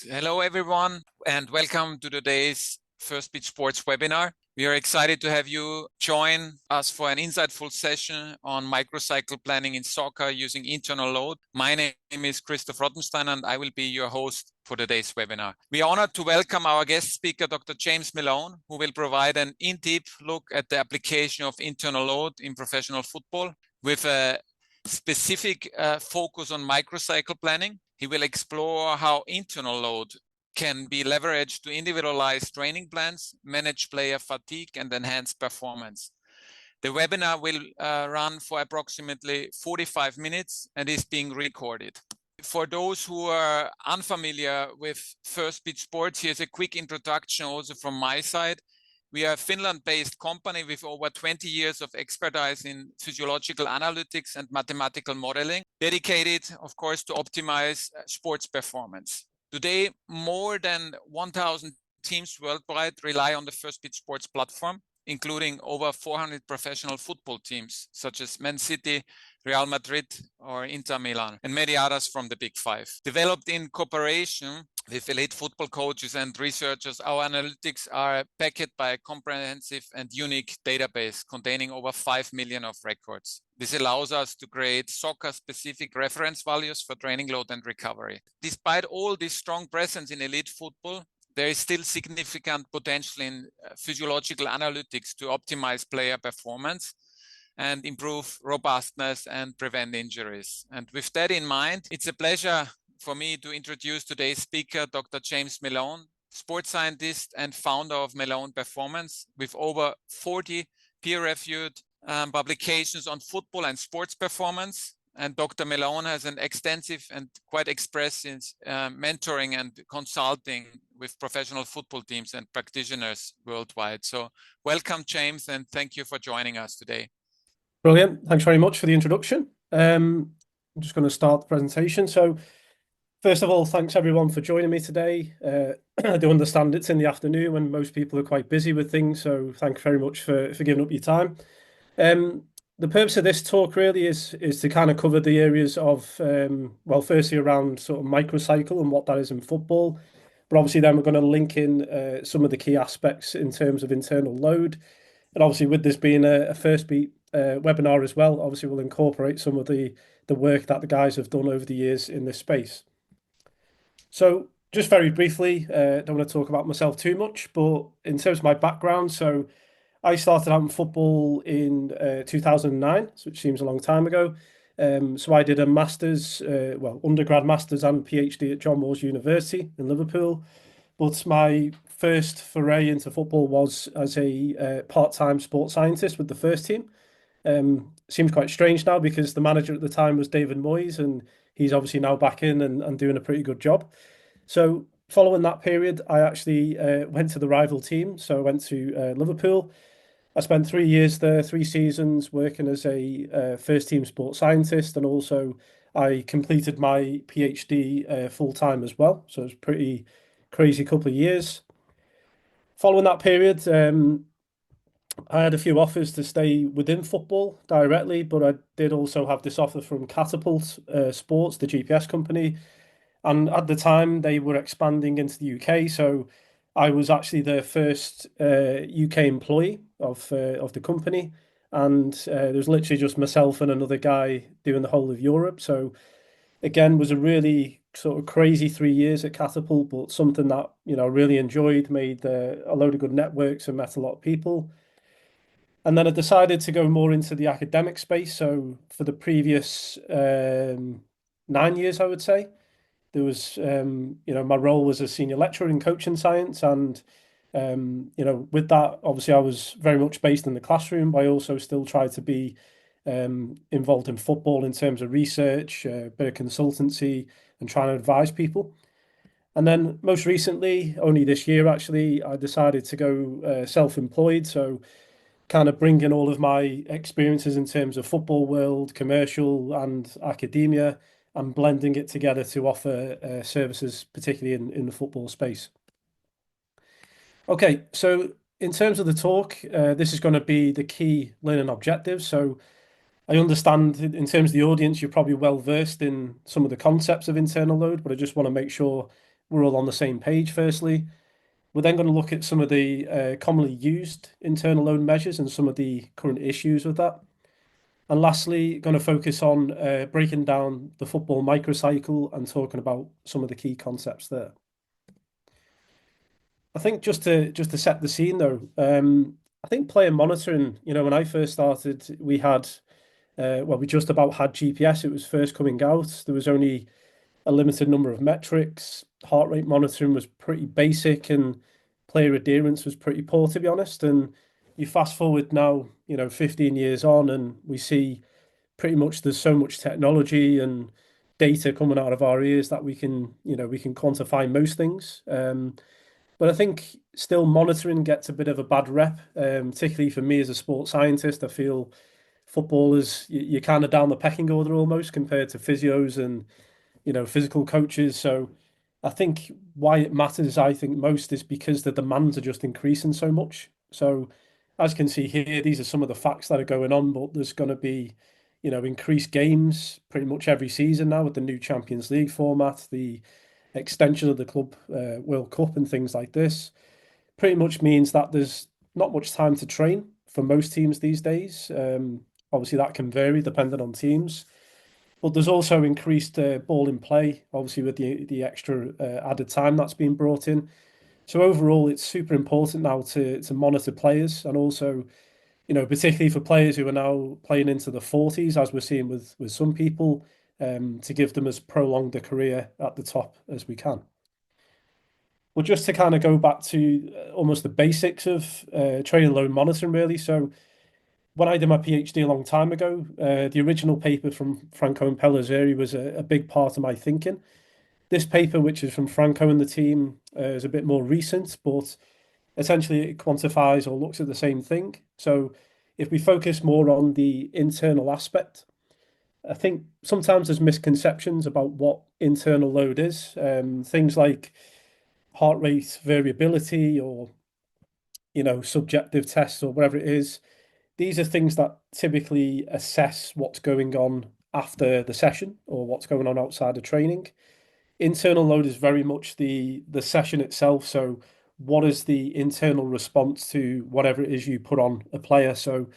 Hello, everyone, and welcome to today's Firstbeat Sports webinar. We are excited to have you join us for an insightful session on microcycle planning in soccer using internal load. My name is Christoph Rottenstein, and I will be your host for today's webinar. We are honored to welcome our guest speaker, Dr. James Malone, who will provide an in-depth look at the application of internal load in professional football with a specific focus on microcycle planning. He will explore how internal load can be leveraged to individualize training plans, manage player fatigue, and enhance performance. The webinar will run for approximately 45 minutes and is being recorded. For those who are unfamiliar with Firstbeat Sports, here's a quick introduction also from my side. We are a Finland-based company with over 20 years of expertise in physiological analytics and mathematical modeling, dedicated, of course, to optimize sports performance. Today, more than 1,000 teams worldwide rely on the Firstbeat Sports platform, including over 400 professional football teams, such as Man City, Real Madrid, or Inter Milan, and many others from the Big Five. Developed in cooperation with elite football coaches and researchers, our analytics are backed by a comprehensive and unique database containing over 5 million of records. This allows us to create soccer-specific reference values for training load and recovery. Despite all this strong presence in elite football, there is still significant potential in physiological analytics to optimize player performance and improve robustness and prevent injuries. And with that in mind, it's a pleasure for me to introduce today's speaker, Dr. James Malone, sports scientist and founder of Malone Performance, with over 40 peer-reviewed publications on football and sports performance. And Dr. Malone has an extensive and quite expressive mentoring and consulting with professional football teams and practitioners worldwide. So welcome, James, and thank you for joining us today. Brilliant. Thanks very much for the introduction. I'm just going to start the presentation. So first of all, thanks everyone for joining me today. I do understand it's in the afternoon when most people are quite busy with things. So thank you very much for giving up your time. The purpose of this talk really is to kind of cover the areas of, well, firstly around sort of microcycle and what that is in football. But obviously then we're going to link in some of the key aspects in terms of internal load. And obviously with this being a Firstbeat webinar as well, obviously we'll incorporate some of the work that the guys have done over the years in this space. So just very briefly, don't want to talk about myself too much, but in terms of my background, so I started out in football in 2009, which seems a long time ago. So I did a master's, well, undergrad master's and PhD at John Moores University in Liverpool. But my first foray into football was as a part-time sports scientist with the first team. Seems quite strange now because the manager at the time was David Moyes, and he's obviously now back in and doing a pretty good job. So following that period, I actually went to the rival team. So I went to Liverpool. I spent 3 years there, 3 seasons working as a first team sports scientist, and also I completed my PhD full-time as well. So it was a pretty crazy couple of years. Following that period, I had a few offers to stay within football directly, but I did also have this offer from Catapult Sports, the GPS company. And at the time, they were expanding into the UK. So I was actually the first UK employee of the company. And there was literally just myself and another guy doing the whole of Europe. So again, was a really sort of crazy 3 years at Catapult, but something that, you know, really enjoyed, made a load of good networks and met a lot of people. And then I decided to go more into the academic space. So for the previous 9 years, I would say, there was, you know, my role was a senior lecturer in coaching science. And, you know, with that, obviously, I was very much based in the classroom, but I also still tried to be involved in football in terms of research, a bit of consultancy, and trying to advise people. And then most recently, only this year, actually, I decided to go self-employed. So kind of bringing all of my experiences in terms of football world, commercial and academia, and blending it together to offer services, particularly in the football space. Okay, so in terms of the talk, this is going to be the key learning objectives. So I understand in terms of the audience, you're probably well versed in some of the concepts of internal load, but I just want to make sure we're all on the same page, firstly. We're then going to look at some of the commonly used internal load measures and some of the current issues with that. And lastly, going to focus on breaking down the football microcycle and talking about some of the key concepts there. I think just to set the scene though, I think player monitoring, when I first started, we had we just about had GPS. It was first coming out. There was only a limited number of metrics. Heart rate monitoring was pretty basic, and player adherence was pretty poor, to be honest. And you fast forward now, 15 years on, and we see pretty much there's so much technology and data coming out of our ears that we can quantify most things. But I think still monitoring gets a bit of a bad rep, particularly for me as a sports scientist. I feel footballers, you're kind of down the pecking order almost compared to physios and physical coaches. So I think why it matters, I think most is because the demands are just increasing so much. So as you can see here, these are some of the facts that are going on, but there's going to be, increased games pretty much every season now with the new Champions League format, the extension of the Club World Cup and things like this. Pretty much means that there's not much time to train for most teams these days. Obviously, that can vary depending on teams. But there's also increased ball in play, obviously with the extra added time that's been brought in. So overall, it's super important now to monitor players, and also, particularly for players who are now playing into the 40s, as we're seeing with some people, to give them as prolonged a career at the top as we can. Well, just to kind of go back to almost the basics of training load monitoring, really. So when I did my PhD a long time ago, the original paper from Franco and Pellizzeri was a big part of my thinking. This paper, which is from Franco and the team, is a bit more recent, but essentially it quantifies or looks at the same thing. So if we focus more on the internal aspect, I think sometimes there's misconceptions about what internal load is. Things like heart rate variability or, subjective tests or whatever it is. These are things that typically assess what's going on after the session or what's going on outside of training. Internal load is very much the session itself. So what is the internal response to whatever it is you put on a player? So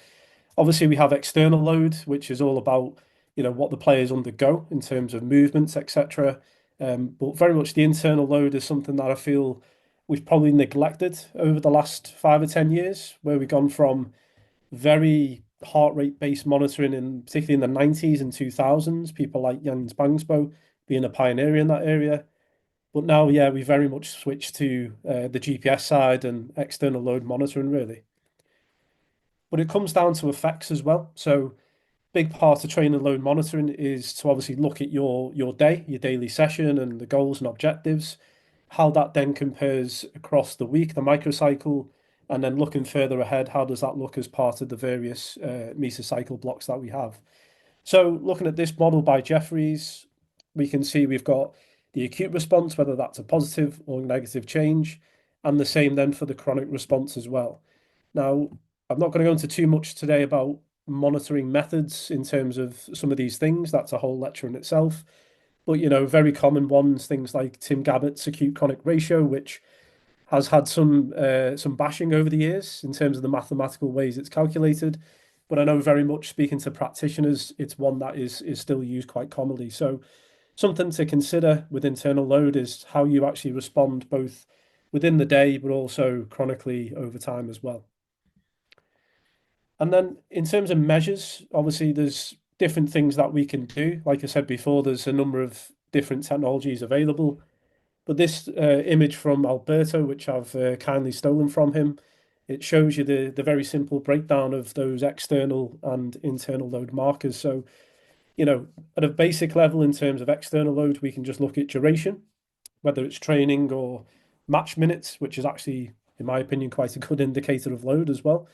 obviously we have external load, which is all about, what the players undergo in terms of movements, etc. But very much the internal load is something that I feel we've probably neglected over the last 5 or 10 years, where we've gone from very heart rate based monitoring, and particularly in the 90s and 2000s, people like Jens Bangsbo being a pioneer in that area. But now, yeah, we very much switched to the GPS side and external load monitoring, really. But it comes down to effects as well. So big part of training load monitoring is to obviously look at your day, your daily session and the goals and objectives, how that then compares across the week, the microcycle, and then looking further ahead, how does that look as part of the various mesocycle blocks that we have. So looking at this model by Jeffries, we can see we've got the acute response, whether that's a positive or negative change, and the same then for the chronic response as well. Now, I'm not going to go into too much today about monitoring methods in terms of some of these things. That's a whole lecture in itself. But, very common ones, things like Tim Gabbett's acute chronic ratio, which has had some bashing over the years in terms of the mathematical ways it's calculated. But I know very much speaking to practitioners, it's one that is still used quite commonly. So something to consider with internal load is how you actually respond both within the day, but also chronically over time as well. And then in terms of measures, obviously there's different things that we can do. Like I said before, there's a number of different technologies available. But this image from Alberto, which I've kindly stolen from him, it shows you the very simple breakdown of those external and internal load markers. So, at a basic level, in terms of external load, we can just look at duration, whether it's training or match minutes, which is actually, in my opinion, quite a good indicator of load as well.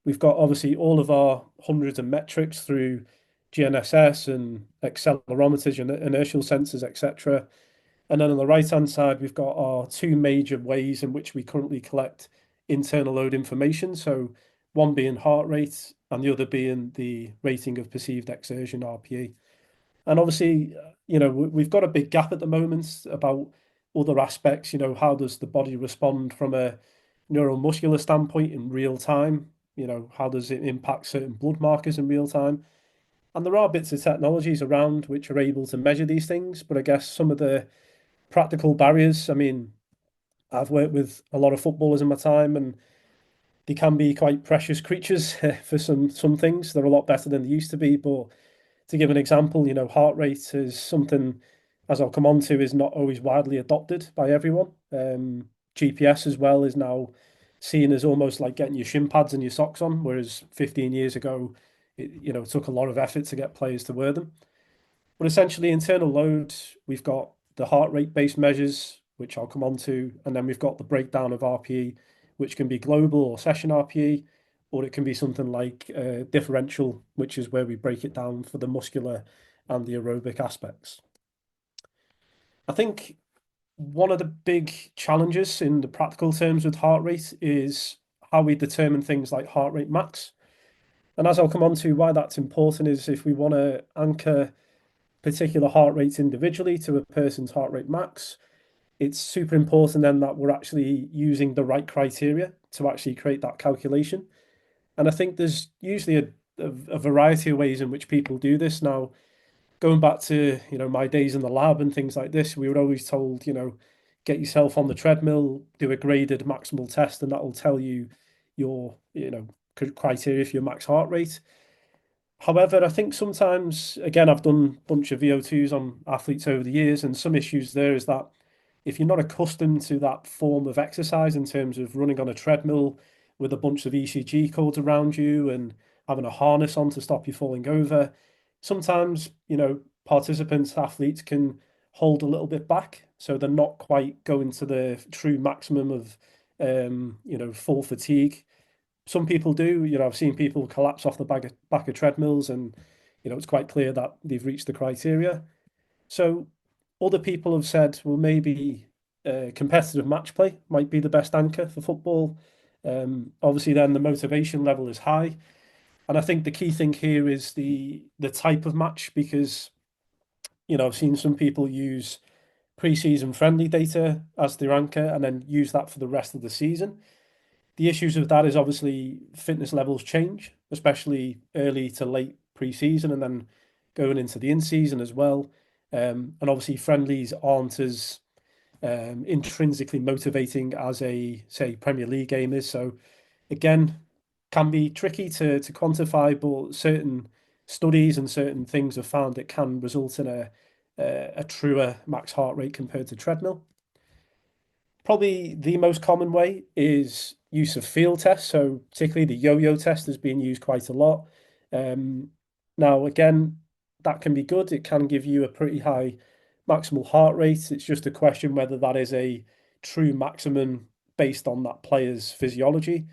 We've got obviously all of our hundreds of metrics through GNSS and accelerometers and inertial sensors, etc. And then on the right-hand side, we've got our two major ways in which we currently collect internal load information. So one being heart rate and the other being the rating of perceived exertion, RPE. And obviously, we've got a big gap at the moment about other aspects, how does the body respond from a neuromuscular standpoint in real time? How does it impact certain blood markers in real time? And there are bits of technologies around which are able to measure these things, but I guess some of the practical barriers, I mean, I've worked with a lot of footballers in my time, and they can be quite precious creatures for some things. They're a lot better than they used to be. But to give an example, heart rate is something, as I'll come on to, is not always widely adopted by everyone. GPS as well is now seen as almost like getting your shin pads and your socks on, whereas 15 years ago, it took a lot of effort to get players to wear them. But essentially, internal load, we've got the heart rate based measures, which I'll come on to, and then we've got the breakdown of RPE, which can be global or session RPE, or it can be something like differential, which is where we break it down for the muscular and the aerobic aspects. I think one of the big challenges in the practical terms with heart rate is how we determine things like heart rate max. And as I'll come on to, why that's important is if we want to anchor particular heart rates individually to a person's heart rate max, it's super important then that we're actually using the right criteria to actually create that calculation. And I think there's usually a variety of ways in which people do this. Now, going back to, my days in the lab and things like this, we were always told, get yourself on the treadmill, do a graded maximal test, and that will tell you your, criteria for your max heart rate. However, I think sometimes, again, I've done a bunch of VO2s on athletes over the years, and some issues there is that if you're not accustomed to that form of exercise in terms of running on a treadmill with a bunch of ECG cords around you and having a harness on to stop you falling over, sometimes, participants, athletes can hold a little bit back. So they're not quite going to the true maximum of, full fatigue. Some people do. I've seen people collapse off the back of treadmills, and it's quite clear that they've reached the criteria. So other people have said, well, maybe competitive match play might be the best anchor for football. Obviously, then the motivation level is high, and I think the key thing here is the type of match, because I've seen some people use pre-season friendly data as their anchor and then use that for the rest of the season. The issues with that is obviously fitness levels change, especially early to late pre-season and then going into the in-season as well. And obviously friendlies aren't as intrinsically motivating as a, say, Premier League game is. So again, can be tricky to quantify, but certain studies and certain things have found it can result in a truer max heart rate compared to treadmill. Probably the most common way is use of field tests. So particularly the yo-yo test is being used quite a lot. Now, again, that can be good. It can give you a pretty high maximal heart rate. It's just a question whether that is a true maximum based on that player's physiology.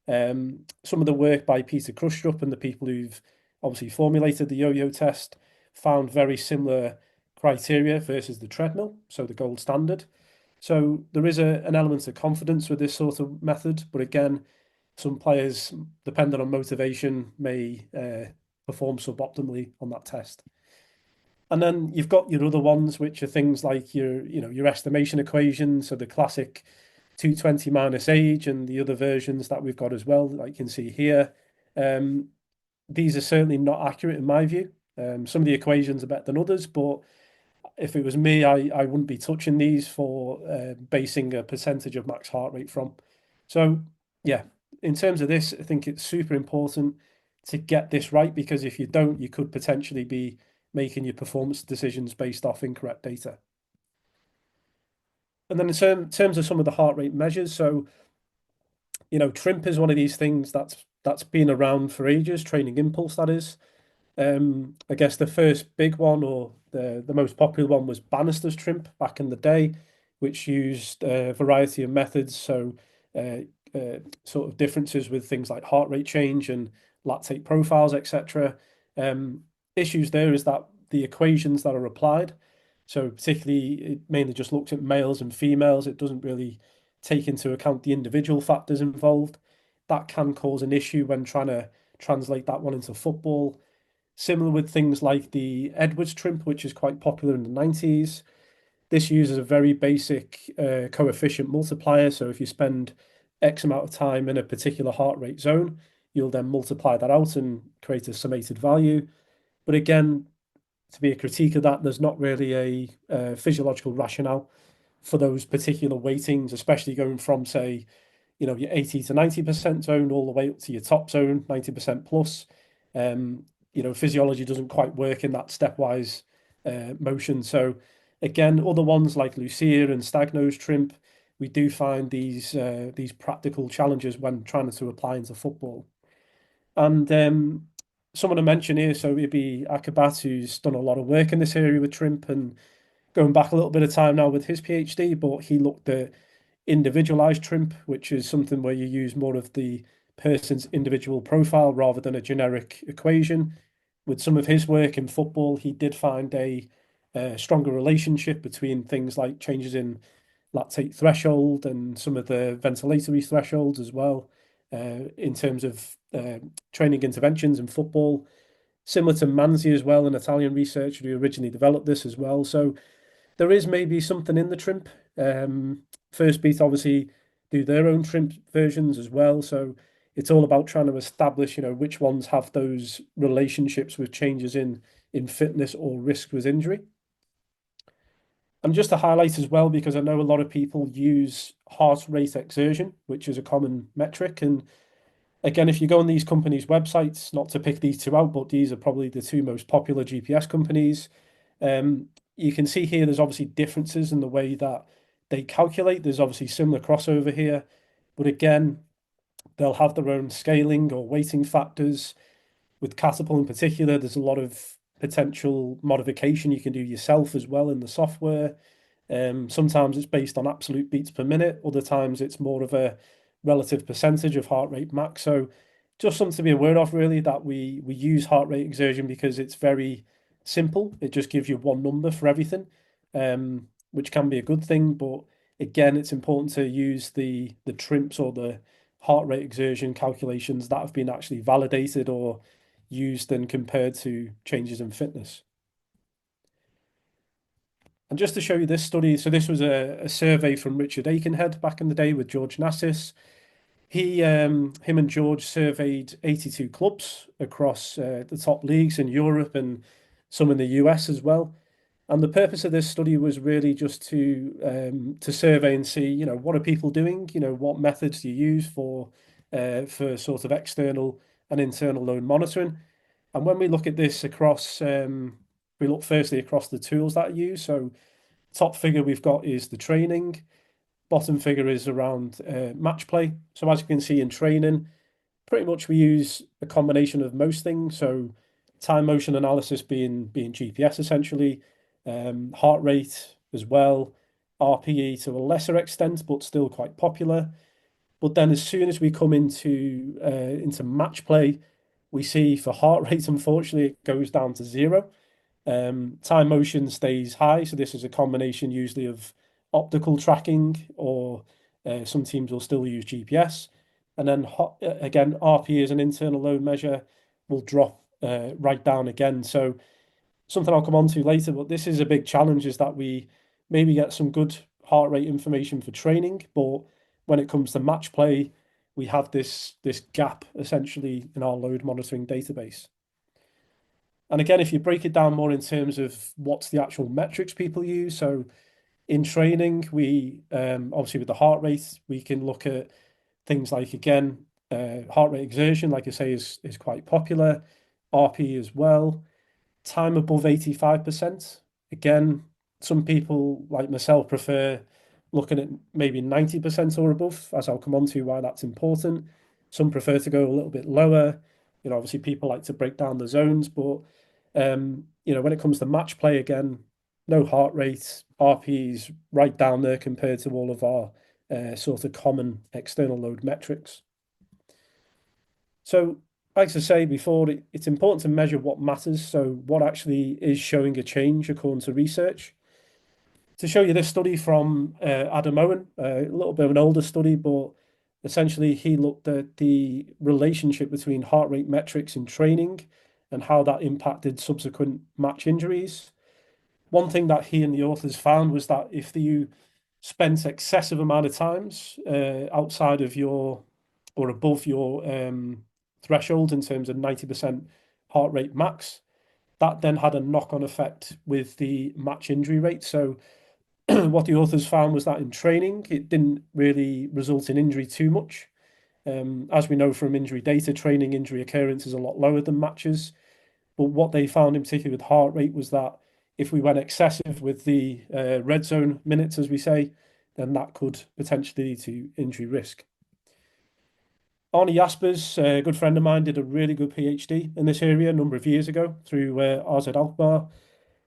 Some of the work by Peter Krustrup and the people who've obviously formulated the yo-yo test found very similar criteria versus the treadmill, so the gold standard. So there is an element of confidence with this sort of method, but again, some players, depending on motivation, may perform suboptimally on that test. And then you've got your other ones, which are things like your estimation equation, so the classic 220 minus age and the other versions that we've got as well, like you can see here. These are certainly not accurate in my view. Some of the equations are better than others, but if it was me, I wouldn't be touching these for basing a percentage of max heart rate from. So yeah, in terms of this, I think it's super important to get this right, because if you don't, you could potentially be making your performance decisions based off incorrect data. And then in terms of some of the heart rate measures, so TRIMP is one of these things that's been around for ages, training impulse, that is. I guess the first big one, or the most popular one, was Bannister's TRIMP back in the day, which used a variety of methods. So sort of differences with things like heart rate change and lactate profiles, etc. Issues there is that the equations that are applied, so particularly it mainly just looks at males and females. It doesn't really take into account the individual factors involved. That can cause an issue when trying to translate that one into football. Similar with things like the Edwards TRIMP, which is quite popular in the 90s. This uses a very basic coefficient multiplier. So if you spend X amount of time in a particular heart rate zone, you'll then multiply that out and create a summated value. But again, to be a critique of that, there's not really a physiological rationale for those particular weightings, especially going from, say, your 80 to 90% zone all the way up to your top zone, 90% plus. Physiology doesn't quite work in that stepwise motion. So again, other ones like Lucia and Stagnose Trimp, we do find these practical challenges when trying to apply into football. And someone to mention here, so it'd be Akabat, who's done a lot of work in this area with Trimp and going back a little bit of time now with his PhD, but he looked at individualized Trimp, which is something where you use more of the person's individual profile rather than a generic equation. With some of his work in football, he did find a stronger relationship between things like changes in lactate threshold and some of the ventilatory thresholds as well, in terms of training interventions in football. Similar to Manzi as well, an Italian researcher who originally developed this as well. So there is maybe something in the Trimp. Firstbeat obviously do their own Trimp versions as well. So it's all about trying to establish, which ones have those relationships with changes in fitness or risk with injury. And just to highlight as well, because I know a lot of people use heart rate exertion, which is a common metric. And again, if you go on these companies' websites, not to pick these two out, but these are probably the two most popular GPS companies. You can see here there's obviously differences in the way that they calculate. There's obviously similar crossover here, but again, they'll have their own scaling or weighting factors. With Catapult in particular, there's a lot of potential modification you can do yourself as well in the software. Sometimes it's based on absolute beats per minute. Other times it's more of a relative percentage of heart rate max. So just something to be aware of, really, that we use heart rate exertion because it's very simple. It just gives you one number for everything, which can be a good thing. But again, it's important to use the TRIMPs or the heart rate exertion calculations that have been actually validated or used and compared to changes in fitness. And just to show you this study, so this was a survey from Richard Aikenhead back in the day with George Nassis. Him and George surveyed 82 clubs across the top leagues in Europe and some in the US as well. And the purpose of this study was really just to survey and see, what are people doing? What methods do you use for sort of external and internal load monitoring? And when we look at this across, we look firstly across the tools that are used. So top figure we've got is the training. Bottom figure is around match play. So as you can see in training, pretty much we use a combination of most things. So time motion analysis being GPS essentially, heart rate as well, RPE to a lesser extent, but still quite popular. But then as soon as we come into match play, we see for heart rate, unfortunately, it goes down to 0. Time motion stays high. So this is a combination usually of optical tracking, or some teams will still use GPS. And then again, RPE as an internal load measure will drop right down again. So something I'll come on to later, but this is a big challenge, is that we maybe get some good heart rate information for training, but when it comes to match play, we have this gap essentially in our load monitoring database. And again, if you break it down more in terms of what's the actual metrics people use, so in training, we obviously with the heart rate, we can look at things like, again, heart rate exertion, like I say, is quite popular, RP as well, time above 85%. Again, some people like myself prefer looking at maybe 90% or above, as I'll come on to why that's important. Some prefer to go a little bit lower. Obviously people like to break down the zones, but when it comes to match play, again, no heart rate, RPs right down there compared to all of our sort of common external load metrics. So, like I say before, it's important to measure what matters. So what actually is showing a change according to research. To show you this study from Adam Owen, a little bit of an older study, but essentially he looked at the relationship between heart rate metrics in training and how that impacted subsequent match injuries. one thing that he and the authors found was that if you spent excessive amount of times outside of your or above your threshold in terms of 90% heart rate max, that then had a knock-on effect with the match injury rate. So what the authors found was that in training, it didn't really result in injury too much. As we know from injury data, training injury occurrence is a lot lower than matches. But what they found in particular with heart rate was that if we went excessive with the red zone minutes, as we say, then that could potentially lead to injury risk. Arnie Jaspers, a good friend of mine, did a really good PhD in this area a number of years ago through RZ Alkmaar.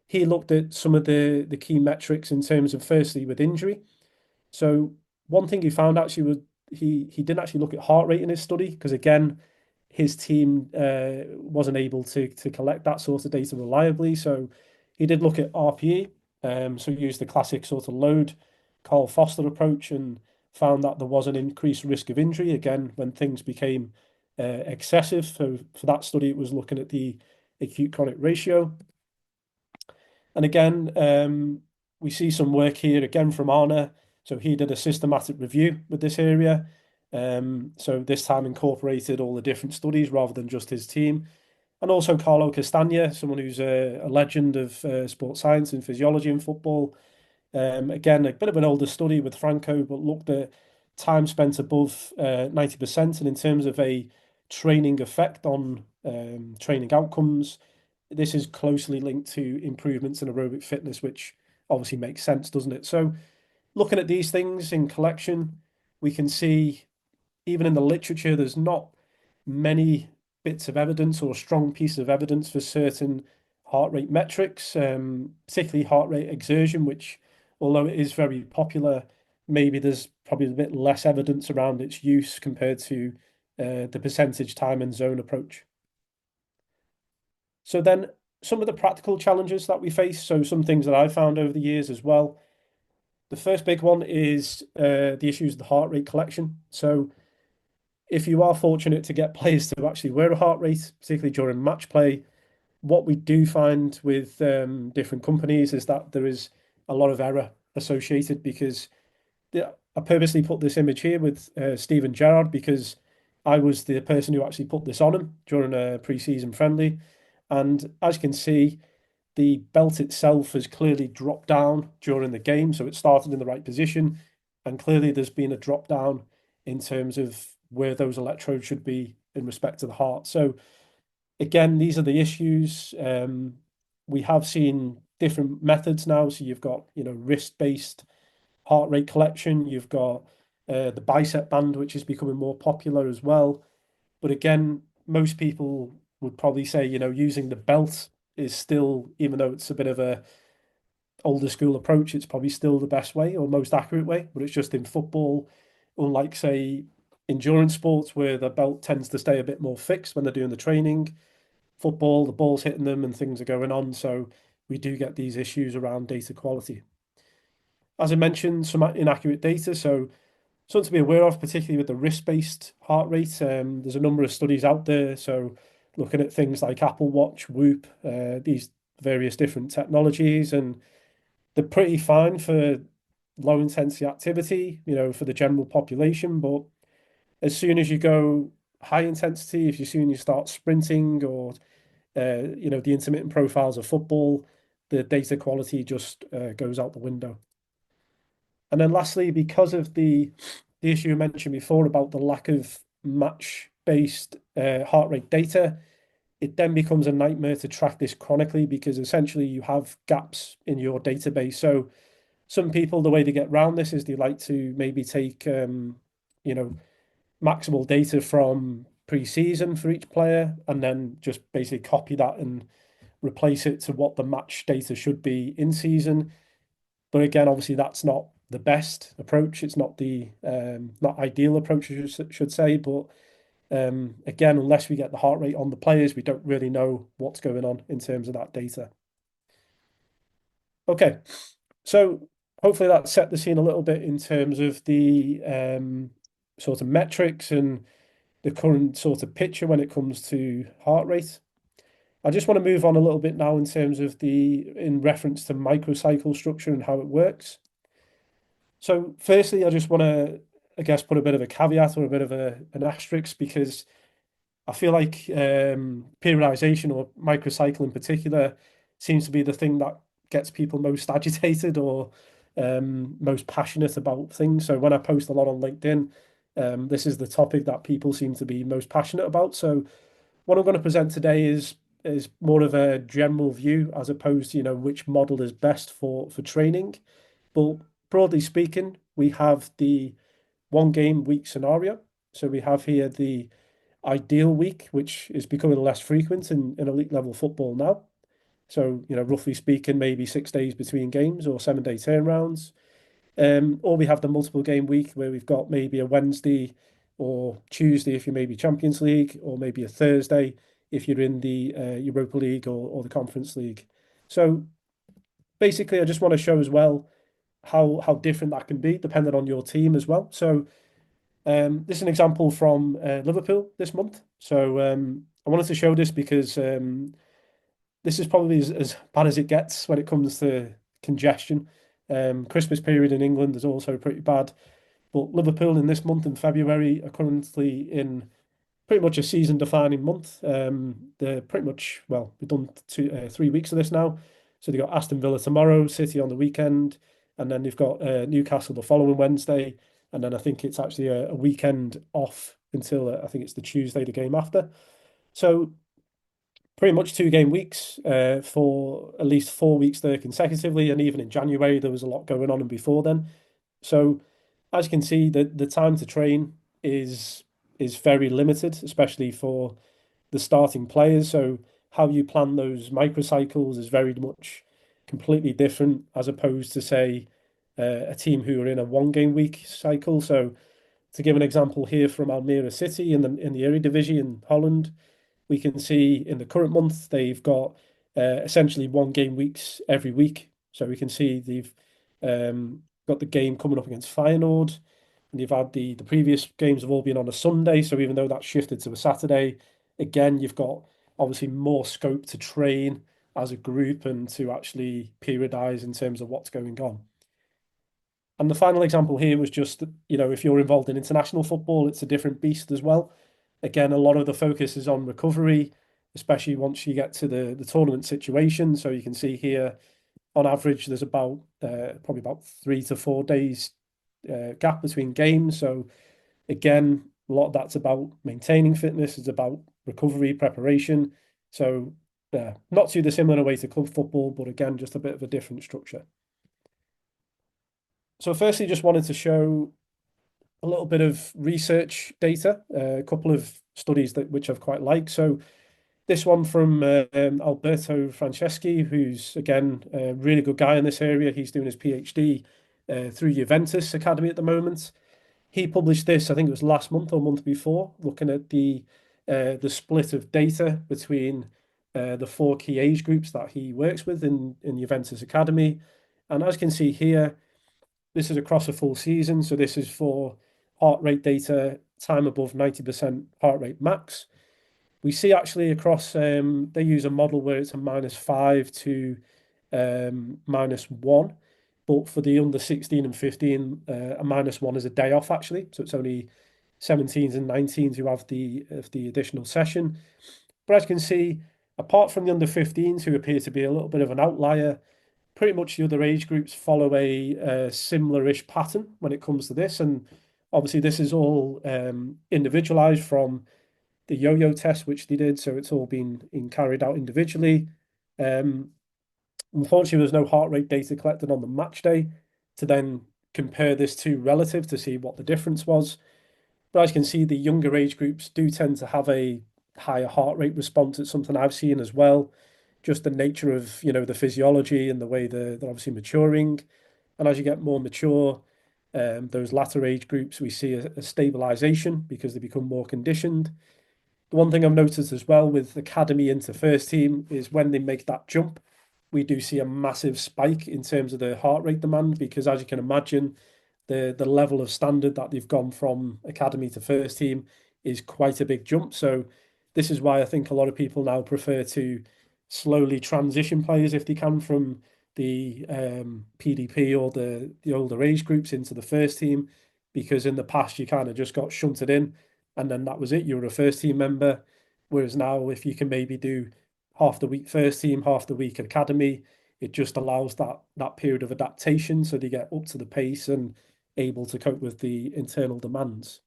He looked at some of the key metrics in terms of firstly with injury. So one thing he found actually was he didn't actually look at heart rate in his study because again, his team wasn't able to collect that sort of data reliably. So he did look at RPE. So he used the classic sort of load Carl Foster approach and found that there was an increased risk of injury again when things became excessive. So for that study, it was looking at the acute chronic ratio. And again, we see some work here again from Arne. So he did a systematic review with this area. So this time incorporated all the different studies rather than just his team. And also Carlo Castagna, someone who's a legend of sports science and physiology in football. Again, a bit of an older study with Franco, but looked at time spent above 90%. And in terms of a training effect on training outcomes, this is closely linked to improvements in aerobic fitness, which obviously makes sense, doesn't it? So looking at these things in collection, we can see even in the literature, there's not many bits of evidence or strong pieces of evidence for certain heart rate metrics, particularly heart rate exertion, which, although it is very popular, maybe there's probably a bit less evidence around its use compared to the percentage time and zone approach. So then some of the practical challenges that we face, so some things that I've found over the years as well. The first big one is the issues of the heart rate collection. So if you are fortunate to get players to actually wear a heart rate, particularly during match play, what we do find with different companies is that there is a lot of error associated because I purposely put this image here with Steven Gerrard because I was the person who actually put this on him during a pre-season friendly. And as you can see, the belt itself has clearly dropped down during the game. So it started in the right position. And clearly there's been a drop down in terms of where those electrodes should be in respect to the heart. So again, these are the issues. We have seen different methods now. So you've got, wrist-based heart rate collection. You've got the bicep band, which is becoming more popular as well. But again, most people would probably say, using the belt is still, even though it's a bit of a older school approach, it's probably still the best way or most accurate way. But it's just in football, unlike say endurance sports where the belt tends to stay a bit more fixed when they're doing the training. Football, the ball's hitting them and things are going on. So we do get these issues around data quality. As I mentioned, some inaccurate data. So something to be aware of, particularly with the wrist-based heart rate. There's a number of studies out there. So looking at things like Apple Watch, Whoop, these various different technologies, and they're pretty fine for low intensity activity, for the general population. But as soon as you go high intensity, if you soon you start sprinting or the intermittent profiles of football, the data quality just goes out the window. And then lastly, because of the issue you mentioned before about the lack of match-based heart rate data, it then becomes a nightmare to track this chronically because essentially you have gaps in your database. So some people, the way they get around this is they like to maybe take, maximal data from pre-season for each player and then just basically copy that and replace it to what the match data should be in season. But again, obviously that's not the best approach. It's not the not ideal approach, I should say. But again, unless we get the heart rate on the players, we don't really know what's going on in terms of that data. Okay, so hopefully that set the scene a little bit in terms of the sort of metrics and the current sort of picture when it comes to heart rate. I just want to move on a little bit now in terms of in reference to microcycle structure and how it works. So firstly, I just want to, I guess, put a bit of a caveat or a bit of an asterisk because I feel like periodization or microcycle in particular seems to be the thing that gets people most agitated or most passionate about things. So when I post a lot on LinkedIn, this is the topic that people seem to be most passionate about. So what I'm going to present today is more of a general view as opposed to, which model is best for training. But broadly speaking, we have the 1 game week scenario. So we have here the ideal week, which is becoming less frequent in elite level football now. So, roughly speaking, maybe 6 days between games or 7 day turnarounds. Or we have the multiple game week where we've got maybe a Wednesday or Tuesday if you're maybe Champions League, or maybe a Thursday if you're in the Europa League or the Conference League. So basically, I just want to show as well how different that can be depending on your team as well. So this is an example from Liverpool this month. So I wanted to show this because this is probably as bad as it gets when it comes to congestion. Christmas period in England is also pretty bad. But Liverpool in this month in February are currently in pretty much a season-defining month. They're pretty much, well, we've done 3 weeks of this now. So they've got Aston Villa tomorrow, City on the weekend, and then they've got Newcastle the following Wednesday. And then I think it's actually a weekend off until I think it's the Tuesday, the game after. So pretty much 2 game weeks for at least 4 weeks there consecutively. And even in January, there was a lot going on and before then. So as you can see, the time to train is very limited, especially for the starting players. So how you plan those microcycles is very much completely different as opposed to, say, a team who are in a 1 game week cycle. So to give an example here from Almere City in the Eredivisie in Holland, we can see in the current month they've got essentially 1 game weeks every week. So we can see they've got the game coming up against Feyenoord, and you've had the previous games have all been on a Sunday. So even though that's shifted to a Saturday, again you've got obviously more scope to train as a group and to actually periodize in terms of what's going on. And the final example here was just, if you're involved in international football, it's a different beast as well. Again, a lot of the focus is on recovery, especially once you get to the tournament situation. So you can see here, on average, there's about probably about 3 to 4 days gap between games. So again, a lot of that's about maintaining fitness. It's about recovery, preparation. So not too dissimilar way to club football, but again, just a bit of a different structure. So firstly, just wanted to show a little bit of research data, a couple of studies which I've quite liked. So this one from Alberto Franceschi, who's again a really good guy in this area. He's doing his PhD through Juventus Academy at the moment. He published this, I think it was last month or month before, looking at the split of data between the 4 key age groups that he works with in Juventus Academy. And as you can see here, this is across a full season. So this is for heart rate data, time above 90% heart rate max. We see actually across, they use a model where it's a -5 to -1. But for the under 16 and 15, a -1 is a day off actually. So it's only 17s and 19s who have the additional session. But as you can see, apart from the under 15s who appear to be a little bit of an outlier, pretty much the other age groups follow a similar-ish pattern when it comes to this. And obviously this is all individualized from the yo-yo test, which they did. So it's all been carried out individually. Unfortunately, there's no heart rate data collected on the match day to then compare this to relative to see what the difference was. But as you can see, the younger age groups do tend to have a higher heart rate response. It's something I've seen as well. Just the nature of, the physiology and the way they're obviously maturing. And as you get more mature, those latter age groups, we see a stabilization because they become more conditioned. The one thing I've noticed as well with academy into first team is when they make that jump, we do see a massive spike in terms of the heart rate demand because, as you can imagine, the level of standard that they've gone from academy to first team is quite a big jump. So this is why I think a lot of people now prefer to slowly transition players if they can from the PDP or the older age groups into the first team, because in the past you kind of just got shunted in and then that was it. You were a first team member. Whereas now, if you can maybe do half the week first team, half the week academy, it just allows that period of adaptation so they get up to the pace and able to cope with the internal demands.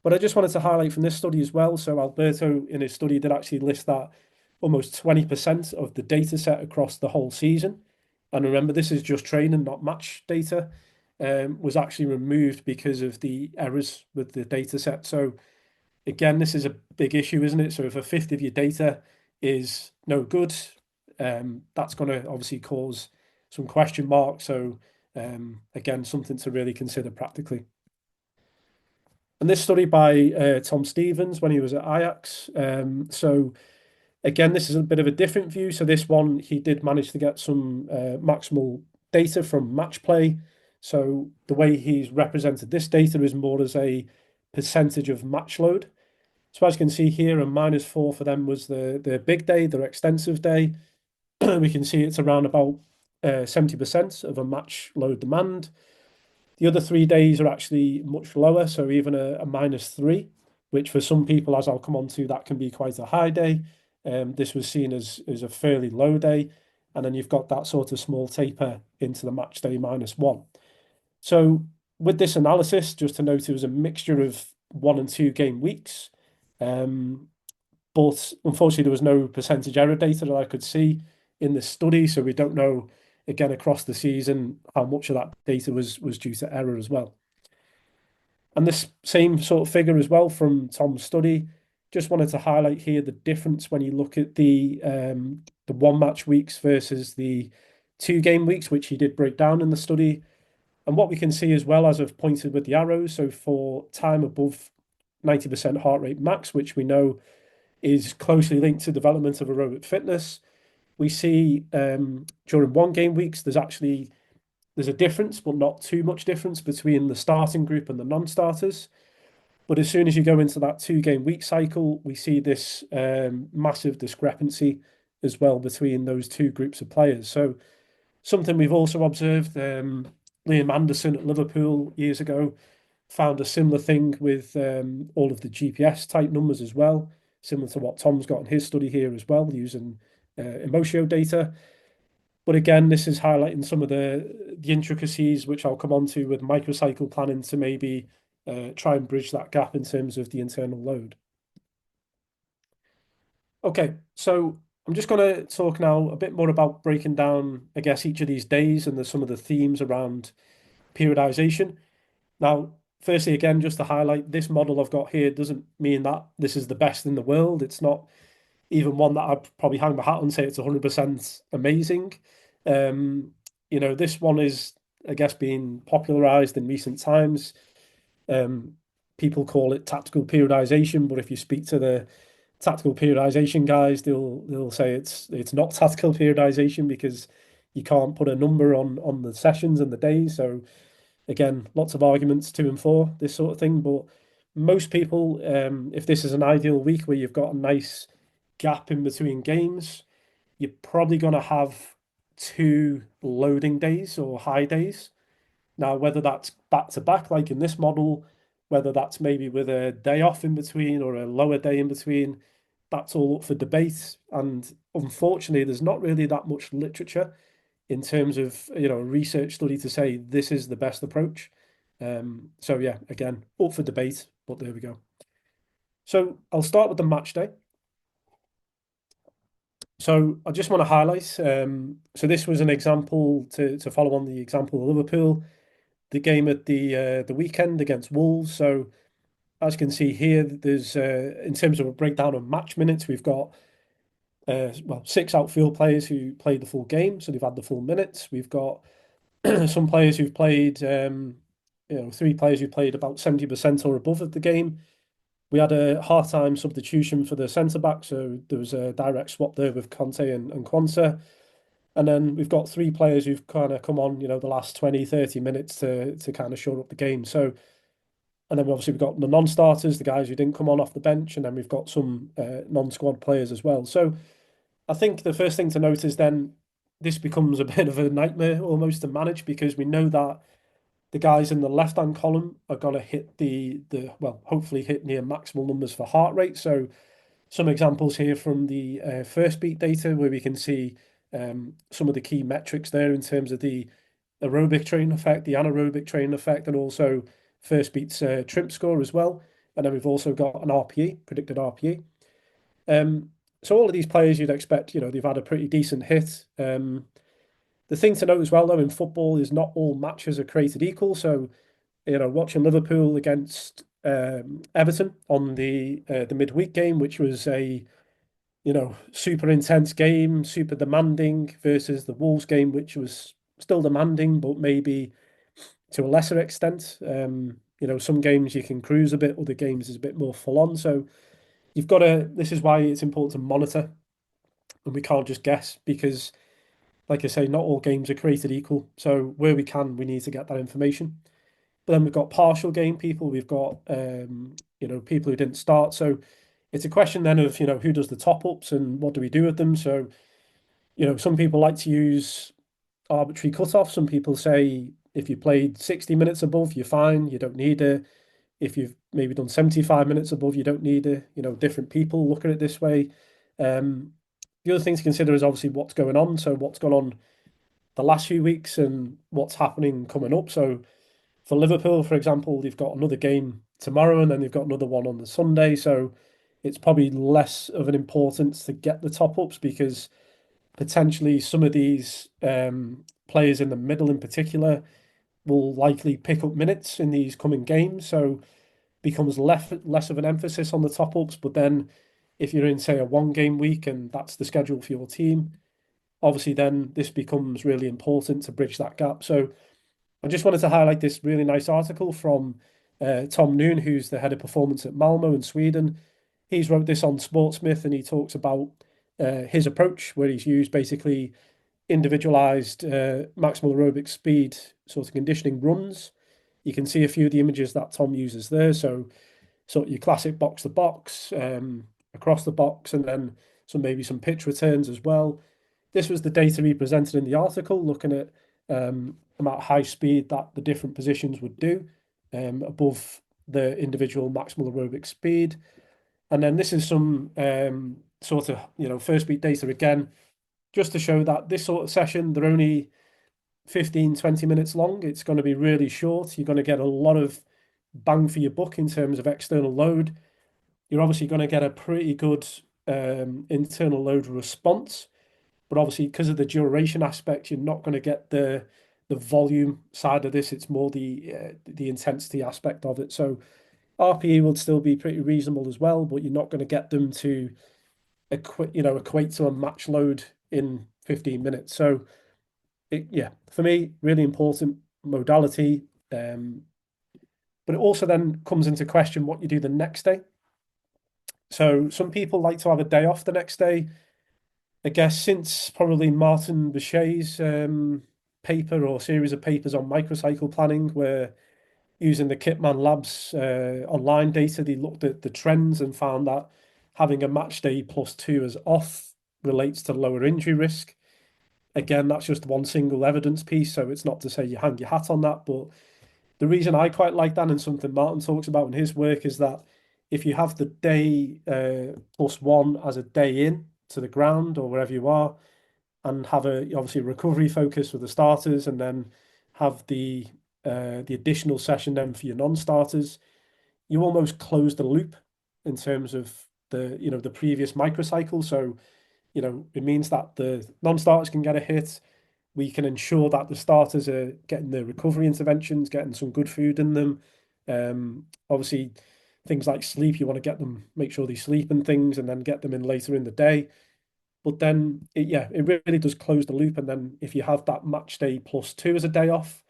But I just wanted to highlight from this study as well. So Alberto, in his study, did actually list that almost 20% of the data set across the whole season. And remember, this is just training, not match data, was actually removed because of the errors with the data set. So again, this is a big issue, isn't it? So if a fifth of your data is no good, that's going to obviously cause some question marks. So again, something to really consider practically. And this study by Tom Stevens when he was at Ajax. So again, this is a bit of a different view. So this one, he did manage to get some maximal data from match play. So the way he's represented this data is more as a percentage of match load. So as you can see here, a -4 for them was the big day, their extensive day. We can see it's around about 70% of a match load demand. The other 3 days are actually much lower, so even a -3, which for some people, as I'll come on to, that can be quite a high day. This was seen as a fairly low day. And then you've got that sort of small taper into the match day -1. So with this analysis, just to note, it was a mixture of 1 and 2 game weeks. But unfortunately, there was no percentage error data that I could see in this study. So we don't know, again, across the season, how much of that data was due to error as well. And this same sort of figure as well from Tom's study, just wanted to highlight here the difference when you look at the 1 match weeks versus the 2 game weeks, which he did break down in the study. And what we can see as well, as I've pointed with the arrows, so for time above 90% heart rate max, which we know is closely linked to development of aerobic fitness, we see during 1 game weeks, there's a difference, but not too much difference between the starting group and the non-starters. But as soon as you go into that 2 game week cycle, we see this massive discrepancy as well between those two groups of players. So something we've also observed, Liam Anderson at Liverpool years ago found a similar thing with all of the GPS type numbers as well, similar to what Tom's got in his study here as well, using Emotio data. But again, this is highlighting some of the intricacies, which I'll come on to with microcycle planning to maybe try and bridge that gap in terms of the internal load. Okay, so I'm just going to talk now a bit more about breaking down, I guess, each of these days and some of the themes around periodization. Now, firstly, again, just to highlight, this model I've got here doesn't mean that this is the best in the world. It's not even one that I'd probably hang my hat on and say it's 100% amazing. This one is, I guess, being popularized in recent times. People call it tactical periodization, but if you speak to the tactical periodization guys, they'll say it's not tactical periodization because you can't put a number on the sessions and the days. So again, lots of arguments to and for this sort of thing. But most people, if this is an ideal week where you've got a nice gap in between games, you're probably going to have 2 loading days or high days. Now, whether that's back to back, like in this model, whether that's maybe with a day off in between or a lower day in between, that's all up for debate. And unfortunately, there's not really that much literature in terms of a research study to say this is the best approach. So yeah, again, up for debate, but there we go. So I'll start with the match day. So I just want to highlight, so this was an example to follow on the example of Liverpool, the game at the weekend against Wolves. So as you can see here, there's in terms of a breakdown of match minutes, we've got 6 outfield players who played the full game, so they've had the full minutes. We've got some players who've played, 3 players who played about 70% or above of the game. We had a half-time substitution for the centre-back, so there was a direct swap there with Conte and Quansah. And then we've got 3 players who've kind of come on, the last 20, 30 minutes to kind of shore up the game. So, and then obviously we've got the non-starters, the guys who didn't come on off the bench, and then we've got some non-squad players as well. So I think the first thing to note is then this becomes a bit of a nightmare almost to manage because we know that the guys in the left-hand column are going to hit the well, hopefully hit near maximal numbers for heart rate. So some examples here from the Firstbeat data where we can see some of the key metrics there in terms of the aerobic training effect, the anaerobic training effect, and also Firstbeat's trimp score as well. And then we've also got an RPE, predicted RPE. So all of these players you'd expect, they've had a pretty decent hit. The thing to note as well, though, in football is not all matches are created equal. So, watching Liverpool against Everton on the midweek game, which was a super intense game, super demanding, versus the Wolves game, which was still demanding, but maybe to a lesser extent. Some games you can cruise a bit, other games is a bit more full on. So you've got to. This is why it's important to monitor, and we can't just guess because, like I say, not all games are created equal. So where we can, we need to get that information. But then we've got partial game people. We've got people who didn't start. So it's a question then of who does the top ups and what do we do with them. So some people like to use arbitrary cutoff. Some people say if you played 60 minutes above, you're fine. You don't need it. If you've maybe done 75 minutes above, you don't need it. Different people look at it this way. The other thing to consider is obviously what's going on. So what's gone on the last few weeks and what's happening coming up. So for Liverpool, for example, they've got another game tomorrow and then they've got another one on the Sunday. So it's probably less of an importance to get the top ups because potentially some of these players in the middle in particular will likely pick up minutes in these coming games. So becomes less of an emphasis on the top ups. But then if you're in, say, a 1 game week and that's the schedule for your team, obviously then this becomes really important to bridge that gap. So I just wanted to highlight this really nice article from Tom Noon, who's the head of performance at Malmo in Sweden. He's wrote this on Sportsmith and he talks about his approach where he's used basically individualized maximal aerobic speed sort of conditioning runs. You can see a few of the images that Tom uses there. So your classic box to box, across the box, and then maybe some pitch returns as well. This was the data he presented in the article, looking at about high speed that the different positions would do above the individual maximal aerobic speed. And then this is some sort of, Firstbeat data again, just to show that this sort of session, they're only 15, 20 minutes long. It's going to be really short. You're going to get a lot of bang for your buck in terms of external load. You're obviously going to get a pretty good internal load response. But obviously, because of the duration aspect, you're not going to get the volume side of this. It's more the intensity aspect of it. So RPE will still be pretty reasonable as well, but you're not going to get them to equate to a match load in 15 minutes. So for me, really important modality. But it also then comes into question what you do the next day. So some people like to have a day off the next day. I guess since probably Martin Bichet's paper or series of papers on microcycle planning, where using the Kitman Labs online data, they looked at the trends and found that having a match day +2 as off relates to lower injury risk. Again, that's just one single evidence piece, so it's not to say you hang your hat on that, but the reason I quite like that and something Martin talks about in his work is that if you have the day +1 as a day in to the ground or wherever you are, and have obviously a recovery focus with the starters, and then have the additional session then for your non-starters, you almost close the loop in terms of the previous microcycle. So it means that the non-starters can get a hit. We can ensure that the starters are getting the recovery interventions, getting some good food in them. Obviously, things like sleep, you want to get them, make sure they sleep and things, and then get them in later in the day. But then, it really does close the loop. And then if you have that match day +2 as a day off,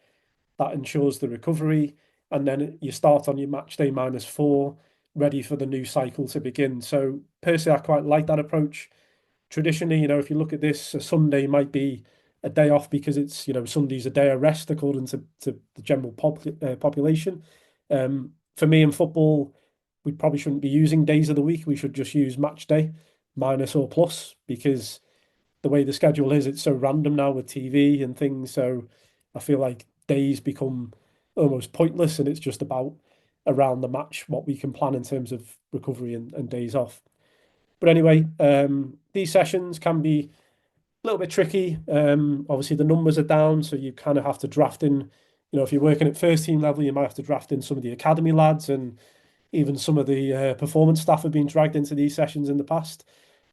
that ensures the recovery. And then you start on your match day -4, ready for the new cycle to begin. So personally, I quite like that approach. Traditionally, if you look at this, a Sunday might be a day off because it's, Sunday's a day of rest according to the general population. For me in football, we probably shouldn't be using days of the week. We should just use match day minus or plus because the way the schedule is, it's so random now with TV and things. So I feel like days become almost pointless, and it's just about around the match what we can plan in terms of recovery and days off. But anyway, these sessions can be a little bit tricky. Obviously, the numbers are down, so you kind of have to draft in. If you're working at first team level, you might have to draft in some of the academy lads, and even some of the performance staff have been dragged into these sessions in the past.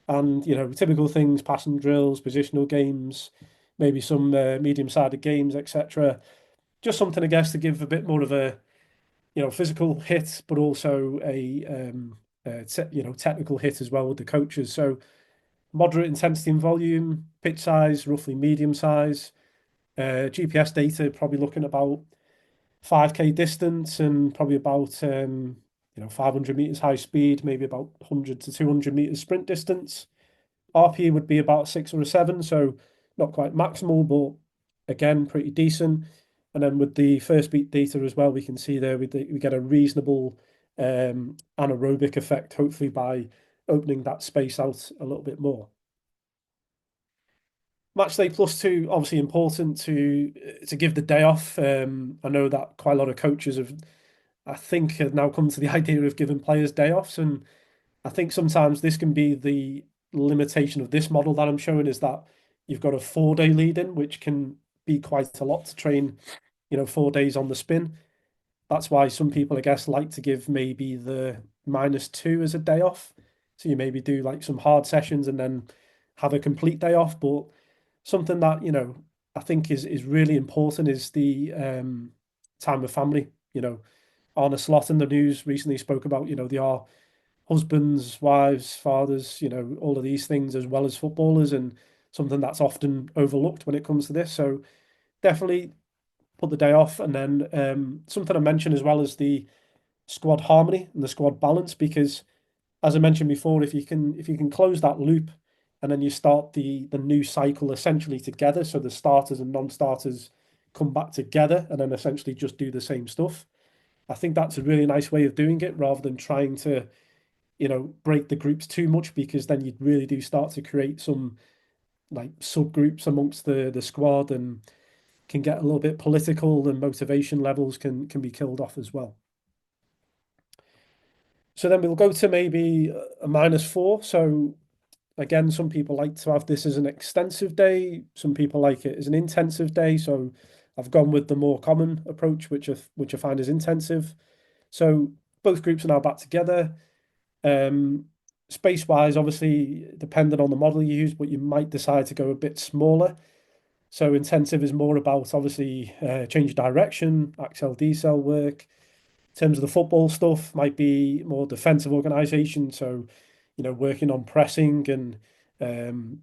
And typical things: passing drills, positional games, maybe some medium-sided games, etc. Just something, I guess, to give a bit more of a physical hit, but also a technical hit as well with the coaches. So moderate intensity and volume, pitch size, roughly medium size. GPS data, probably looking about 5K distance and probably about 500 meters high speed, maybe about 100 to 200 meters sprint distance. RP would be about 6 or 7, so not quite maximal, but again, pretty decent. And then with the Firstbeat data as well, we can see there we get a reasonable anaerobic effect, hopefully by opening that space out a little bit more. Match day +2, obviously important to give the day off. I know that quite a lot of coaches I think, have now come to the idea of giving players day offs, and I think sometimes this can be the limitation of this model that I'm showing, is that you've got a 4-day lead in, which can be quite a lot to train, 4 days on the spin. That's why some people, I guess, like to give maybe the -2 as a day off. So you maybe do like some hard sessions and then have a complete day off. But something that, I think is really important is the time with family. Arne Slot in the news recently spoke about, they are husbands, wives, fathers, all of these things as well as footballers, and something that's often overlooked when it comes to this. So definitely put the day off. And then something I mentioned as well is the squad harmony and the squad balance, because as I mentioned before, if you can close that loop and then you start the new cycle essentially together, so the starters and non-starters come back together and then essentially just do the same stuff. I think that's a really nice way of doing it, rather than trying to break the groups too much, because then you really do start to create some like subgroups amongst the squad, and can get a little bit political, and motivation levels can be killed off as well. So then we'll go to maybe a -4. So again, some people like to have this as an extensive day. Some people like it as an intensive day. So I've gone with the more common approach, which I find is intensive. So both groups are now back together. Space-wise, obviously, depending on the model you use, but you might decide to go a bit smaller. So intensive is more about obviously change direction, accel decel work. In terms of the football stuff, might be more defensive organisation. So, working on pressing, and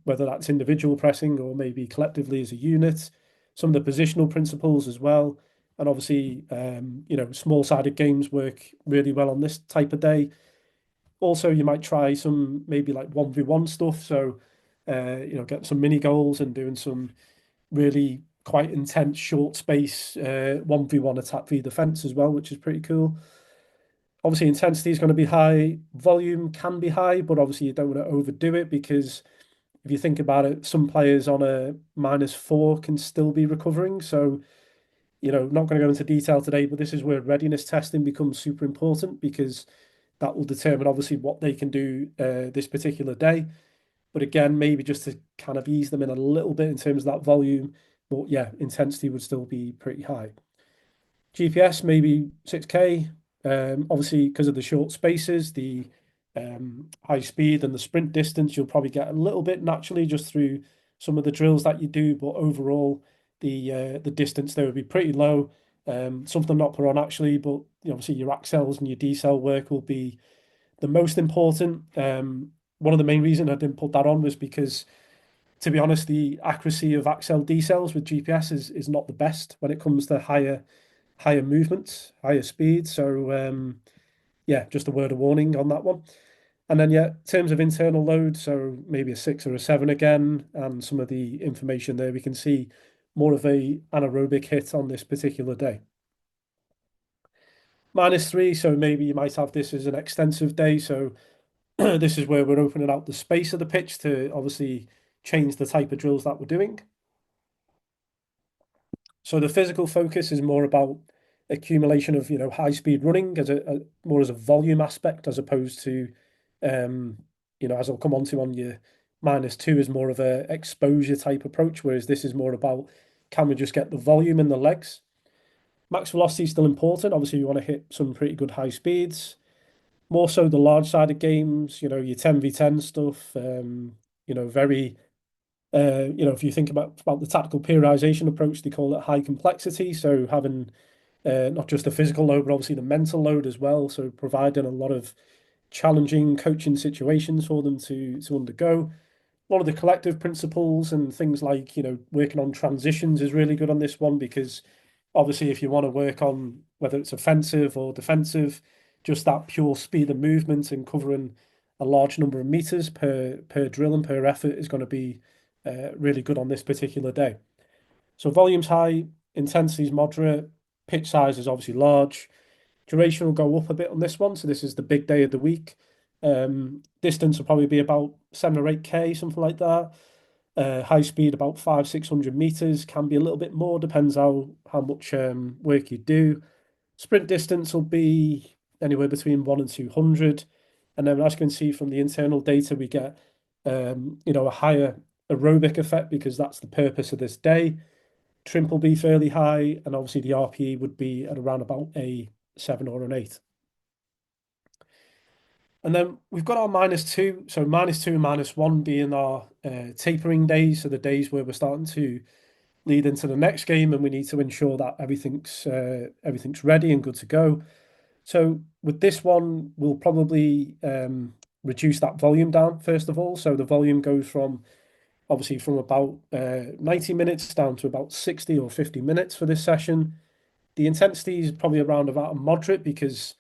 whether that's individual pressing or maybe collectively as a unit. Some of the positional principles as well. And obviously, small-sided games work really well on this type of day. Also, you might try some maybe like 1v1 stuff. So, get some mini goals and doing some really quite intense short space 1v1 attack v defense as well, which is pretty cool. Obviously, intensity is going to be high, volume can be high, but obviously you don't want to overdo it, because if you think about it, some players on a -4 can still be recovering. So, not going to go into detail today, but this is where readiness testing becomes super important, because that will determine obviously what they can do this particular day. But again, maybe just to kind of ease them in a little bit in terms of that volume. But yeah, intensity would still be pretty high. GPS, maybe 6K. Obviously, because of the short spaces, the high speed and the sprint distance, you'll probably get a little bit naturally just through some of the drills that you do. But overall, the distance there would be pretty low. Something not put on actually, but obviously your accels and your decel work will be the most important. One of the main reasons I didn't put that on was because, to be honest, the accuracy of accel decels with GPS is not the best when it comes to higher movements, higher speed. So yeah, just a word of warning on that one. And then yeah, in terms of internal load, so maybe a 6 or a 7 again, and some of the information there, we can see more of a anaerobic hit on this particular day. -3, so maybe you might have this as an extensive day. So this is where we're opening out the space of the pitch to obviously change the type of drills that we're doing. So the physical focus is more about accumulation of, high speed running as a more as a volume aspect as opposed to, as I'll come on to on your -2 is more of a exposure type approach, whereas this is more about can we just get the volume in the legs? Max velocity is still important. Obviously, you want to hit some pretty good high speeds. More so the large sided games, your 10v10 stuff, very if you think about the tactical periodization approach, they call it high complexity. So having not just the physical load, but obviously the mental load as well. So providing a lot of challenging coaching situations for them to undergo. A lot of the collective principles and things like, working on transitions is really good on this one because obviously if you want to work on whether it's offensive or defensive, just that pure speed of movement and covering a large number of meters per drill and per effort is going to be really good on this particular day. So volume's high, intensity's moderate, pitch size is obviously large. Duration will go up a bit on this one. So this is the big day of the week. Distance will probably be about 7 or 8K, something like that. High speed about 500-600 meters, can be a little bit more, depends how much work you do. Sprint distance will be anywhere between 1 and 200. And then as you can see from the internal data, we get a higher aerobic effect because that's the purpose of this day. Trimp will be fairly high, and obviously the RPE would be at around about a 7 or an 8. And then we've got our -2. So -2 and -1 being our tapering days. So the days where we're starting to lead into the next game and we need to ensure that everything's ready and good to go. So with this one, we'll probably reduce that volume down first of all. So the volume goes from obviously from about 90 minutes down to about 60 or 50 minutes for this session. The intensity is probably around about a moderate because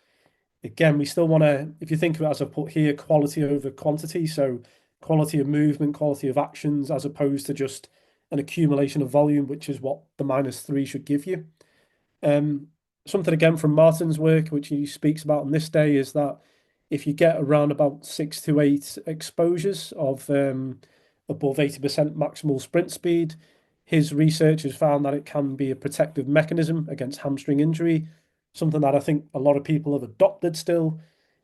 again, we still want to, if you think of it as I put here, quality over quantity. So quality of movement, quality of actions, as opposed to just an accumulation of volume, which is what the -3 should give you. Something again from Martin's work, which he speaks about on this day, is that if you get around about 6 to 8 exposures of above 80% maximal sprint speed, his research has found that it can be a protective mechanism against hamstring injury, something that I think a lot of people have adopted still.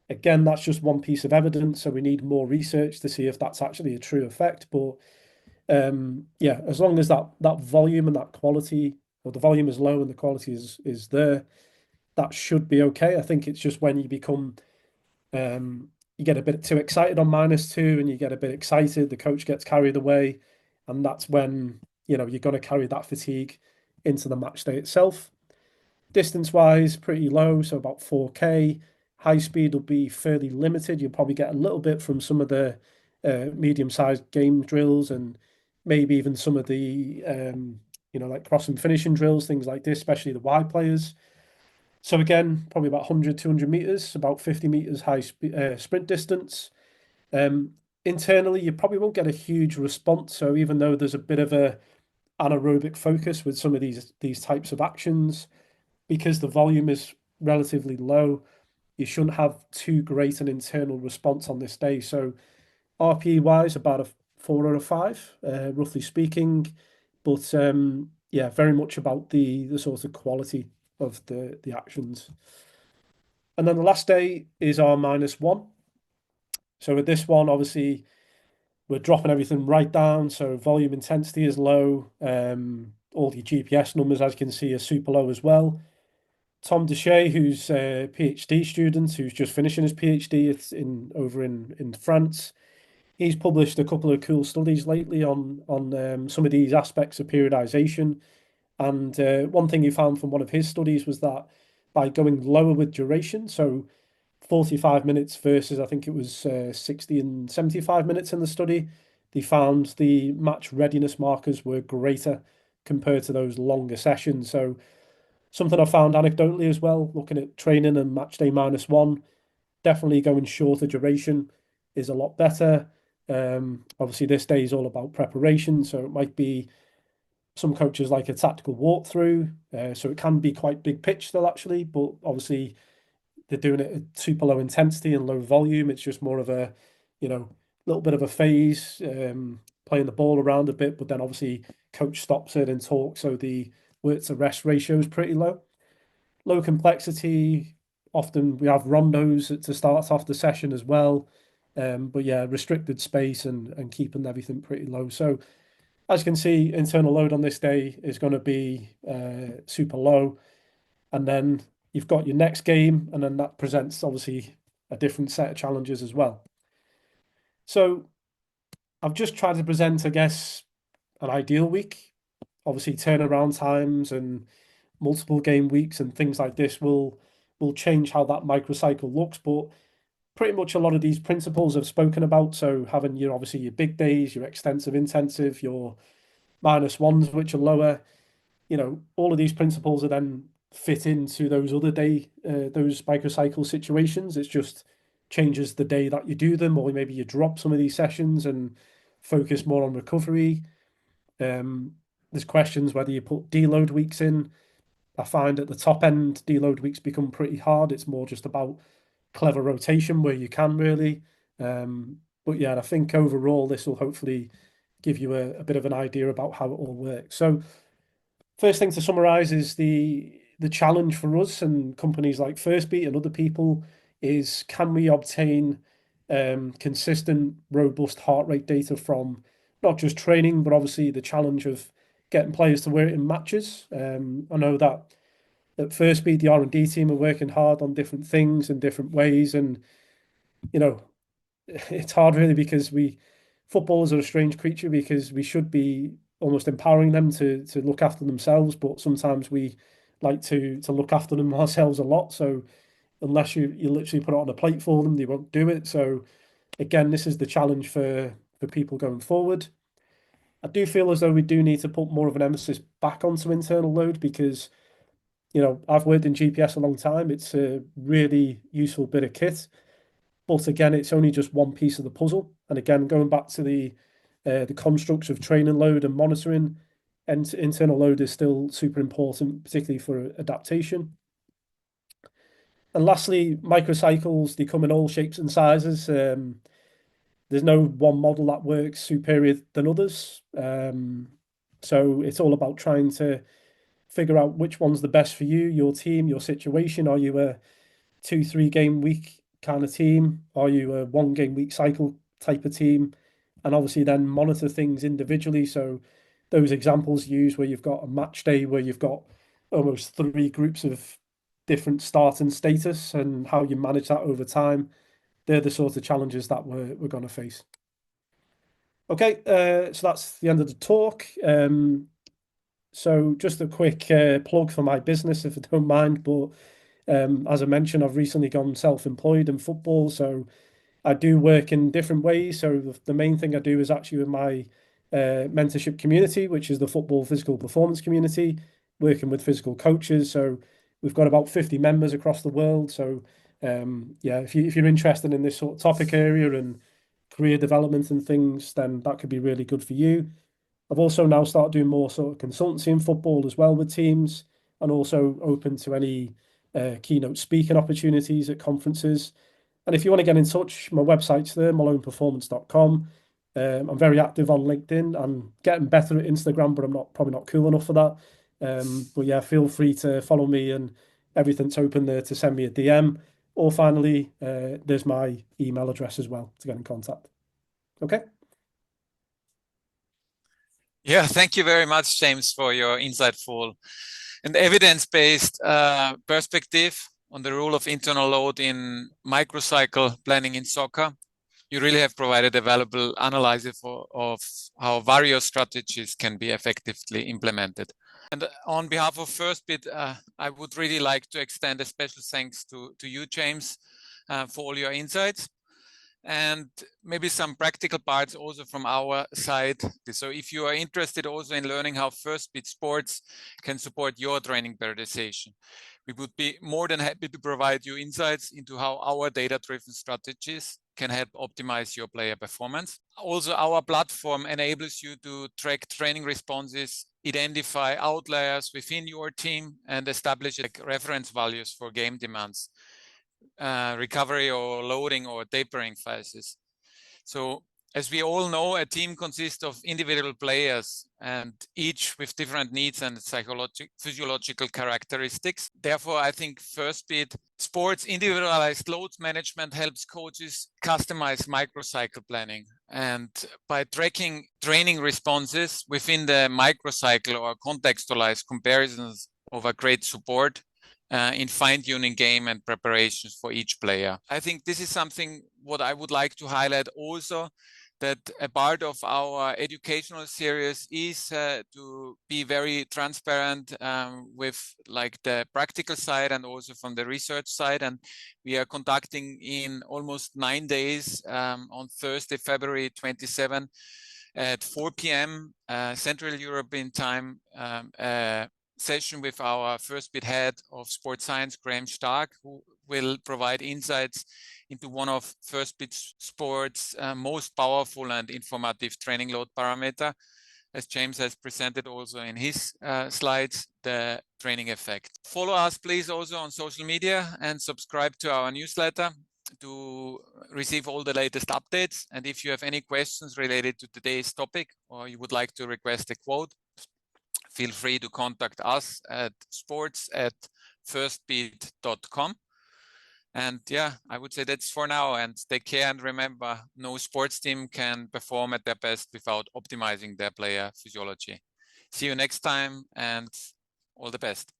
Again, that's just one piece of evidence, so we need more research to see if that's actually a true effect. But yeah, as long as that volume and that quality, or the volume is low and the quality is there, that should be okay. I think it's just when you become you get a bit too excited on -2 and you get a bit excited, the coach gets carried away, and that's when you're going to carry that fatigue into the match day itself. Distance wise, pretty low, so about 4K. High speed will be fairly limited. You'll probably get a little bit from some of the medium-sized game drills and maybe even some of the like cross and finishing drills, things like this, especially the wide players. So again, probably about 100, 200 meters, about 50 meters high sprint distance. Internally, you probably won't get a huge response. So even though there's a bit of a anaerobic focus with some of these types of actions, because the volume is relatively low, you shouldn't have too great an internal response on this day. So RPE wise, about a 4 or a 5, roughly speaking. But yeah, very much about the sort of quality of the actions. And then the last day is our -1. So with this one, obviously, we're dropping everything right down. So volume intensity is low. All the GPS numbers, as you can see, are super low as well. Tom Deshay, who's a PhD student, who's just finishing his PhD over in France, he's published a couple of cool studies lately on some of these aspects of periodization. And one thing he found from one of his studies was that by going lower with duration, so 45 minutes versus I think it was 60 and 75 minutes in the study, they found the match readiness markers were greater compared to those longer sessions. So something I found anecdotally as well, looking at training and match day -1, definitely going shorter duration is a lot better. Obviously, this day is all about preparation, so it might be some coaches like a tactical walkthrough, so it can be quite big pitch still actually, but obviously they're doing it at super low intensity and low volume. It's just more of a, little bit of a phase, playing the ball around a bit, but then obviously coach stops it and talks, so the work to rest ratio is pretty low. Low complexity. Often we have rondos to start off the session as well. But yeah, restricted space and keeping everything pretty low. So as you can see, internal load on this day is going to be super low. And then you've got your next game, and then that presents obviously a different set of challenges as well. So I've just tried to present, I guess, an ideal week. Obviously, turnaround times and multiple game weeks and things like this will change how that microcycle looks. But pretty much a lot of these principles I've spoken about. So having your obviously your big days, your extensive intensive, your minus ones, which are lower, all of these principles are then fit into those other day, those microcycle situations. It's just changes the day that you do them, or maybe you drop some of these sessions and focus more on recovery. There's questions whether you put deload weeks in. I find at the top end, deload weeks become pretty hard. It's more just about clever rotation where you can really. But yeah, I think overall this will hopefully give you a bit of an idea about how it all works. So first thing to summarize is the challenge for us and companies like Firstbeat and other people is, can we obtain consistent, robust heart rate data from not just training, but obviously the challenge of getting players to wear it in matches. I know that at Firstbeat, the R&D team are working hard on different things in different ways, and you know, it's hard really because footballers are a strange creature because we should be almost empowering them to look after themselves, but sometimes we like to look after them ourselves a lot. So unless you literally put it on a plate for them, they won't do it. So again, this is the challenge for people going forward. I do feel as though we do need to put more of an emphasis back onto internal load because I've worked in GPS a long time. It's a really useful bit of kit. But again, it's only just one piece of the puzzle. And again, going back to the constructs of training load and monitoring, and internal load is still super important, particularly for adaptation. And lastly, microcycles, they come in all shapes and sizes. There's no one model that works superior than others. So it's all about trying to figure out which one's the best for you, your team, your situation. Are you a 2-3 game week kind of team? Are you a 1 game week cycle type of team? And obviously then monitor things individually. So those examples used where you've got a match day where you've got almost 3 groups of different starting status and how you manage that over time. They're the sort of challenges that we're going to face. Okay, so that's the end of the talk. So just a quick plug for my business, if I don't mind. But as I mentioned, I've recently gone self-employed in football, so I do work in different ways. So the main thing I do is actually with my mentorship community, which is the football physical performance community, working with physical coaches. So we've got about 50 members across the world. So yeah, if you're interested in this sort of topic area and career development and things, then that could be really good for you. I've also now started doing more sort of consultancy in football as well with teams, and also open to any keynote speaking opportunities at conferences. And if you want to get in touch, my website's there, maloneperformance.com. I'm very active on LinkedIn. I'm getting better at Instagram, but I'm probably not cool enough for that. But yeah, feel free to follow me, and everything's open there to send me a DM. Or finally, there's my email address as well to get in contact. Okay. Yeah, thank you very much, James, for your insightful and evidence-based perspective on the role of internal load in microcycle planning in soccer. You really have provided a valuable analysis of how various strategies can be effectively implemented. And on behalf of Firstbeat, I would really like to extend a special thanks to you, James, for all your insights, and maybe some practical parts also from our side. So if you are interested also in learning how Firstbeat Sports can support your training periodization, we would be more than happy to provide you insights into how our data-driven strategies can help optimize your player performance. Also, our platform enables you to track training responses, identify outliers within your team, and establish reference values for game demands, recovery or loading or tapering phases. So As we all know, a team consists of individual players and each with different needs and physiological characteristics. Therefore, I think Firstbeat Sports individualized load management helps coaches customize microcycle planning. And by tracking training responses within the microcycle or contextualized comparisons of a great support, in fine-tuning game and preparations for each player. I think this is something what I would like to highlight also, that a part of our educational series is to be very transparent with like the practical side and also from the research side. And we are conducting in almost 9 days on Thursday, February 27 at 4 p.m. Central European time, session with our Firstbeat head of sports science, Graham Stark, who will provide insights into one of Firstbeat Sports' most powerful and informative training load parameter, as James has presented also in his slides, the training effect. Follow us please also on social media and subscribe to our newsletter to receive all the latest updates. And if you have any questions related to today's topic or you would like to request a quote, feel free to contact us at sports@firstbeat.com. And yeah, I would say that's for now, and take care and remember, no sports team can perform at their best without optimizing their player physiology. See you next time and all the best.